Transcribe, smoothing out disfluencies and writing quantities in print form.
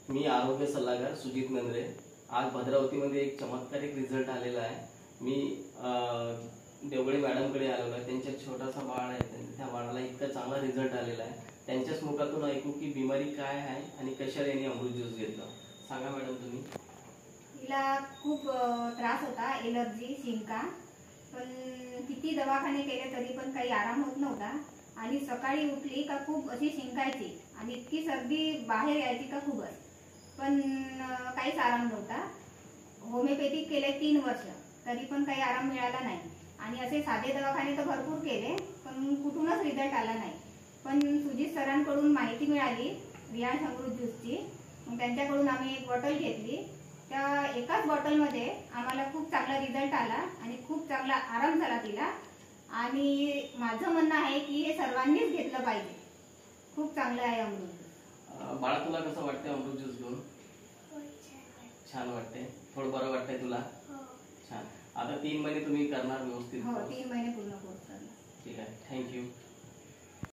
मी आरोग्य सल्लागार सुजित नंद्रे। आज भद्रावतीमध्ये एक चमत्कारिक रिझल्ट आलेला आहे। मी देवगडे मॅडमकडे आलेलो आहे। त्यांच्या छोटासा बाळ आहे, त्या बाळाला इतका चांगला रिझल्ट आलेला आहे। त्यांच्याच मुखातून ऐकू की बिमारी काय आहे आणि कशाला यांनी अमृत ज्यूस घेतला। सांगा मॅडम तुम्ही। तिला खूप त्रास होता, एलर्जी, शिंका, पण किती दवाखाने केले तरी पण काही आराम होत नव्हता आणि सकाळी उठली का खूप अशी शिंकायची आणि इतकी सर्दी बाहेर यायची का खूपच, पण काहीच आराम नव्हता। होमिओपॅथिक केले 3 वर्ष तरी पण काही आराम मिळाला नाही आणि असे साधे दवाखाने तर भरपूर केले पण कुठूनच रिझल्ट आला नाही। पण सुजित सरांकडून माहिती मिळाली रियाज अमृत ज्यूसची, मग त्यांच्याकडून आम्ही एक बॉटल घेतली। त्या एकाच बॉटलमध्ये आम्हाला खूप चांगला रिझल्ट आला आणि खूप चांगला आराम झाला तिला। आणि माझं म्हणणं आहे की हे सर्वांनीच घेतलं पाहिजे, खूप चांगलं आहे अमृत। बाळा तुला कसं वाटतंय अमृत ज्यूस घेऊन? छान वाटते, थोडं बरं वाटतंय तुला? छान। आता 3 महिने तुम्ही करणार व्यवस्थित? हो, 3 महिने पूर्ण कोर्स करणार। ठीक आहे, थँक्यू।